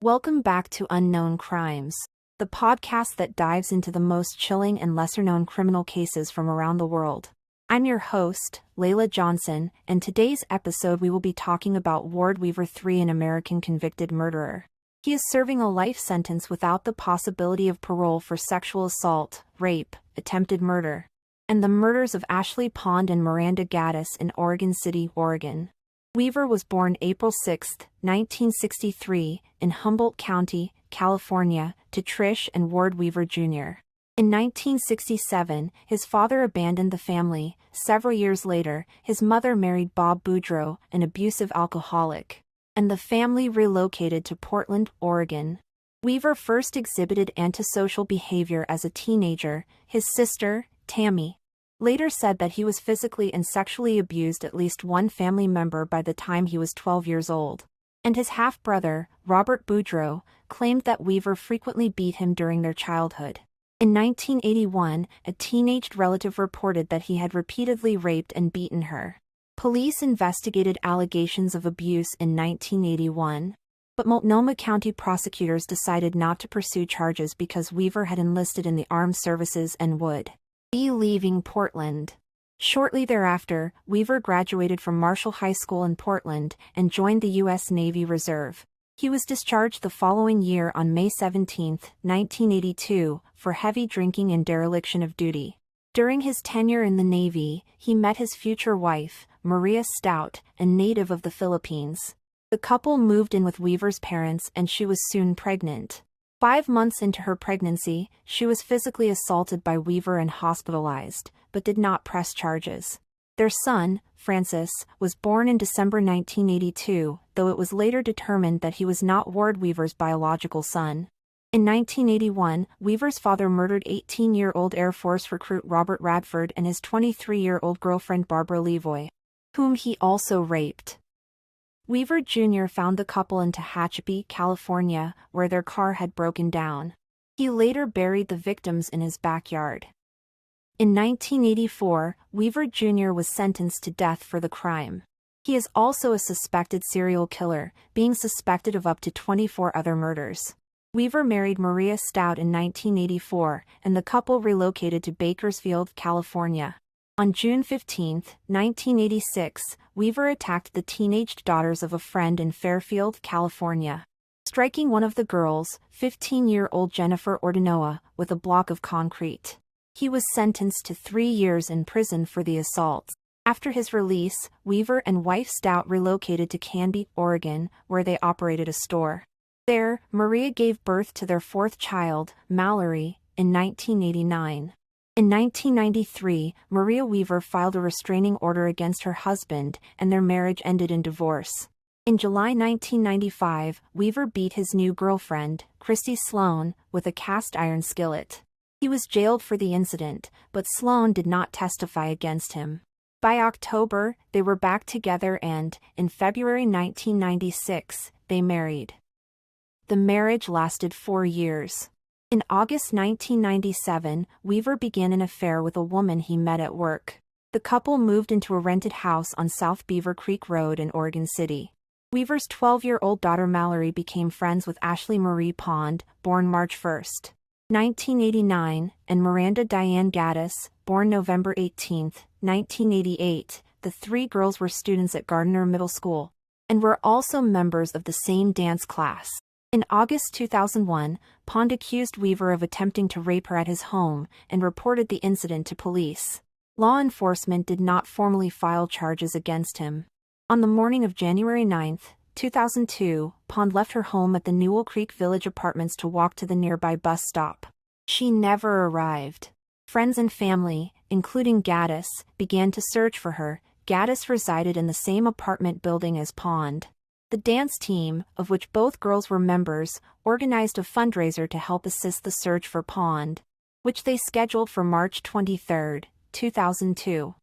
Welcome back to Unknown Crimes, the podcast that dives into the most chilling and lesser-known criminal cases from around the world. I'm your host, Layla Johnson, and today's episode we will be talking about Ward Weaver III, an American convicted murderer. He is serving a life sentence without the possibility of parole for sexual assault, rape, attempted murder, and the murders of Ashley Pond and Miranda Gaddis in Oregon City, Oregon. Weaver was born April 6, 1963, in Humboldt County, California, to Trish and Ward Weaver Jr. In 1967, his father abandoned the family. Several years later, his mother married Bob Boudreaux, an abusive alcoholic, and the family relocated to Portland, Oregon. Weaver first exhibited antisocial behavior as a teenager. His sister, Tammy, later said that he was physically and sexually abused at least one family member by the time he was 12 years old. And his half-brother, Robert Boudreaux, claimed that Weaver frequently beat him during their childhood. In 1981, a teenaged relative reported that he had repeatedly raped and beaten her. Police investigated allegations of abuse in 1981, but Multnomah County prosecutors decided not to pursue charges because Weaver had enlisted in the armed services and would be leaving Portland. Shortly thereafter, Weaver graduated from Marshall High School in Portland and joined the U.S. Navy Reserve. He was discharged the following year on May 17, 1982, for heavy drinking and dereliction of duty. During his tenure in the Navy, he met his future wife, Maria Stout, a native of the Philippines. The couple moved in with Weaver's parents and she was soon pregnant. 5 months into her pregnancy, she was physically assaulted by Weaver and hospitalized, but did not press charges. Their son, Francis, was born in December 1982, though it was later determined that he was not Ward Weaver's biological son. In 1981, Weaver's father murdered 18-year-old Air Force recruit Robert Radford and his 23-year-old girlfriend Barbara Levoy, whom he also raped. Weaver Jr. found the couple in Tehachapi, California, where their car had broken down. He later buried the victims in his backyard. In 1984, Weaver Jr. was sentenced to death for the crime. He is also a suspected serial killer, being suspected of up to 24 other murders. Weaver married Maria Stout in 1984, and the couple relocated to Bakersfield, California. On June 15, 1986, Weaver attacked the teenaged daughters of a friend in Fairfield, California, striking one of the girls, 15-year-old Jennifer Ordinoa, with a block of concrete. He was sentenced to 3 years in prison for the assaults. After his release, Weaver and wife Stout relocated to Canby, Oregon, where they operated a store. There, Maria gave birth to their 4th child, Mallory, in 1989. In 1993, Maria Weaver filed a restraining order against her husband, and their marriage ended in divorce. In July 1995, Weaver beat his new girlfriend, Christy Sloan, with a cast-iron skillet. He was jailed for the incident, but Sloan did not testify against him. By October, they were back together and, in February 1996, they married. The marriage lasted 4 years. In August 1997, Weaver began an affair with a woman he met at work. The couple moved into a rented house on South Beaver Creek Road in Oregon City. Weaver's 12-year-old daughter Mallory became friends with Ashley Marie Pond, born March 1, 1989, and Miranda Diane Gaddis, born November 18, 1988. The 3 girls were students at Gardner Middle School, and were also members of the same dance class. In August 2001, Pond accused Weaver of attempting to rape her at his home, and reported the incident to police. Law enforcement did not formally file charges against him. On the morning of January 9, 2002, Pond left her home at the Newell Creek Village Apartments to walk to the nearby bus stop. She never arrived. Friends and family, including Gaddis, began to search for her. Gaddis resided in the same apartment building as Pond. The dance team, of which both girls were members, organized a fundraiser to help assist the search for Pond, which they scheduled for March 23, 2002.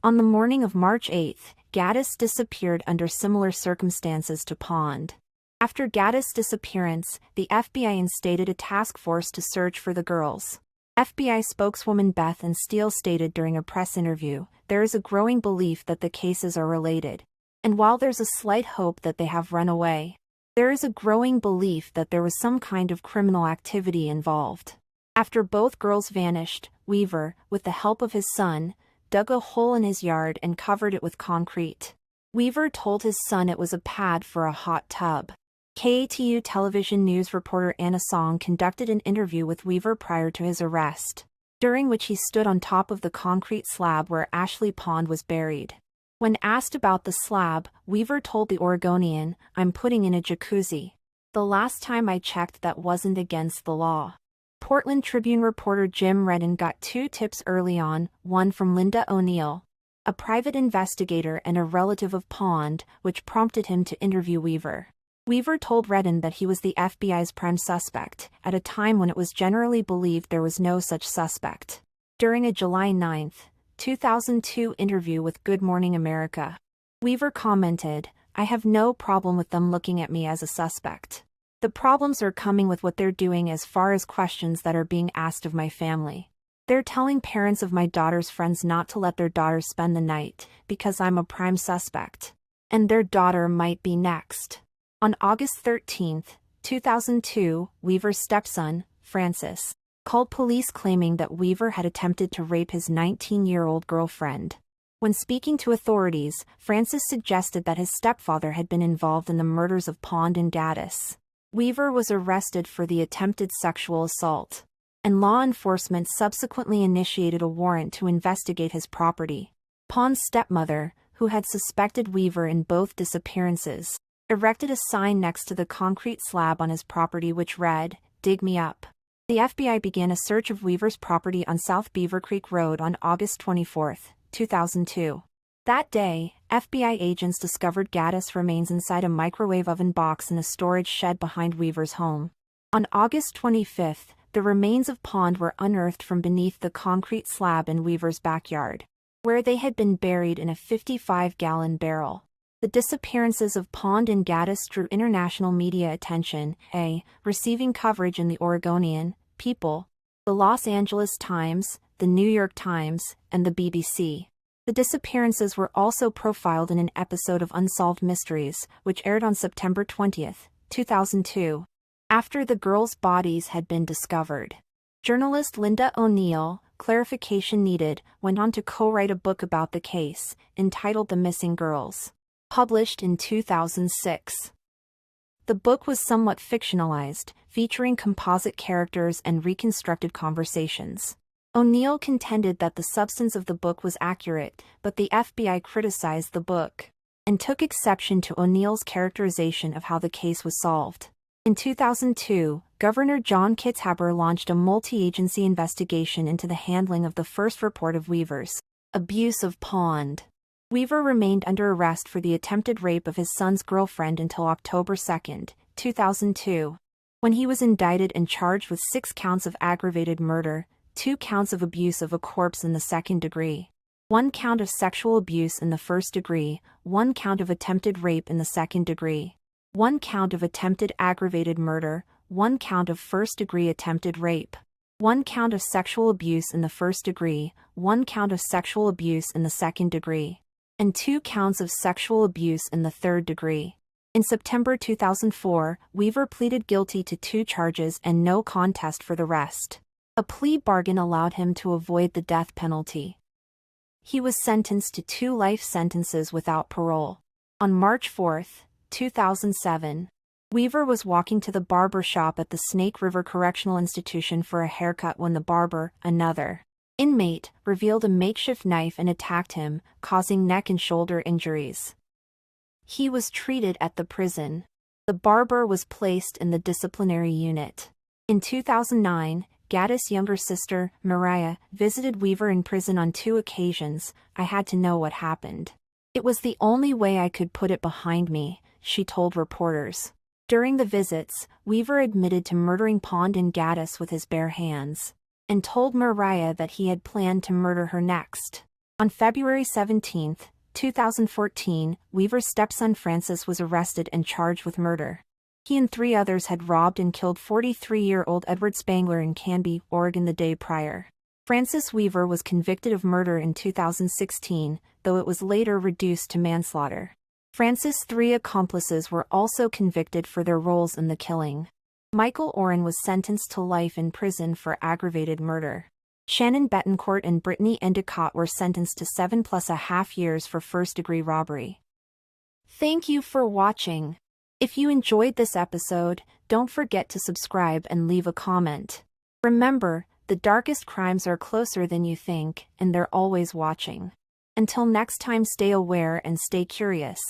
On the morning of March 8, Gaddis disappeared under similar circumstances to Pond. After Gaddis' disappearance, the FBI instated a task force to search for the girls. FBI spokeswoman Beth Ann Steele stated during a press interview, "There is a growing belief that the cases are related. And while there's a slight hope that they have run away, There is a growing belief that there was some kind of criminal activity involved. After both girls vanished, Wearver, with the help of his son, dug a hole in his yard and covered it with concrete. Wearver told his son it was a pad for a hot tub. KATU television news reporter Anna Song conducted an interview with Wearver prior to his arrest, during which he stood on top of the concrete slab where Ashley Pond was buried. When asked about the slab, Wearver told the Oregonian, "I'm putting in a jacuzzi. The last time I checked, that wasn't against the law." Portland Tribune reporter Jim Redden got two tips early on, one from Linda O'Neill, a private investigator and a relative of Pond, which prompted him to interview Wearver. Wearver told Redden that he was the FBI's prime suspect, at a time when it was generally believed there was no such suspect. During a July 9, 2002 interview with Good Morning America, Wearver commented, "I have no problem with them looking at me as a suspect. The problems are coming with what they're doing as far as questions that are being asked of my family. They're telling parents of my daughter's friends not to let their daughters spend the night, because I'm a prime suspect. And their daughter might be next." On August 13, 2002, Wearver's stepson, Francis, called police claiming that Wearver had attempted to rape his 19-year-old girlfriend. When speaking to authorities, Francis suggested that his stepfather had been involved in the murders of Pond and Gaddis. Wearver was arrested for the attempted sexual assault, and law enforcement subsequently initiated a warrant to investigate his property. Pond's stepmother, who had suspected Wearver in both disappearances, erected a sign next to the concrete slab on his property which read, "Dig me up." The FBI began a search of Wearver's property on South Beaver Creek Road on August 24, 2002. That day, FBI agents discovered Gaddis remains inside a microwave oven box in a storage shed behind Wearver's home. On August 25, the remains of Pond were unearthed from beneath the concrete slab in Wearver's backyard, where they had been buried in a 55-gallon barrel. The disappearances of Pond and Gaddis drew international media attention, receiving coverage in the Oregonian, People, the Los Angeles Times, the New York Times, and the BBC. The disappearances were also profiled in an episode of Unsolved Mysteries, which aired on September 20, 2002. After the girls' bodies had been discovered, journalist Linda O'Neill, clarification needed, went on to co-write a book about the case, entitled The Missing Girls, published in 2006. The book was somewhat fictionalized, featuring composite characters and reconstructed conversations. O'Neill contended that the substance of the book was accurate, but the FBI criticized the book and took exception to O'Neill's characterization of how the case was solved. In 2002, Governor John Kitzhaber launched a multi-agency investigation into the handling of the first report of Wearver's abuse of Pond. Wearver remained under arrest for the attempted rape of his son's girlfriend until October 2, 2002, when he was indicted and charged with 6 counts of aggravated murder, 2 counts of abuse of a corpse in the second degree, 1 count of sexual abuse in the first degree, 1 count of attempted rape in the second degree, 1 count of attempted aggravated murder, 1 count of first-degree attempted rape, 1 count of sexual abuse in the first degree, 1 count of sexual abuse in the second degree, and 2 counts of sexual abuse in the third degree. In September 2004, Wearver pleaded guilty to 2 charges and no contest for the rest. A plea bargain allowed him to avoid the death penalty. He was sentenced to 2 life sentences without parole. On March 4, 2007, Wearver was walking to the barber shop at the Snake River Correctional Institution for a haircut when the barber, another inmate, revealed a makeshift knife and attacked him, causing neck and shoulder injuries. He was treated at the prison. The barber was placed in the disciplinary unit. In 2009, Gaddis' younger sister, Miranda, visited Wearver in prison on 2 occasions. "I had to know what happened. It was the only way I could put it behind me," she told reporters. During the visits, Wearver admitted to murdering Pond and Gaddis with his bare hands, and told Miranda that he had planned to murder her next. On February 17, 2014, Wearver's stepson Francis was arrested and charged with murder. He and 3 others had robbed and killed 43-year-old Edward Spangler in Canby, Oregon the day prior. Francis Wearver was convicted of murder in 2016, though it was later reduced to manslaughter. Francis' three accomplices were also convicted for their roles in the killing. Michael Oren was sentenced to life in prison for aggravated murder. Shannon Betancourt and Brittany Endicott were sentenced to 7+ years for first-degree robbery. Thank you for watching. If you enjoyed this episode, don't forget to subscribe and leave a comment. Remember, the darkest crimes are closer than you think, and they're always watching. Until next time, stay aware and stay curious.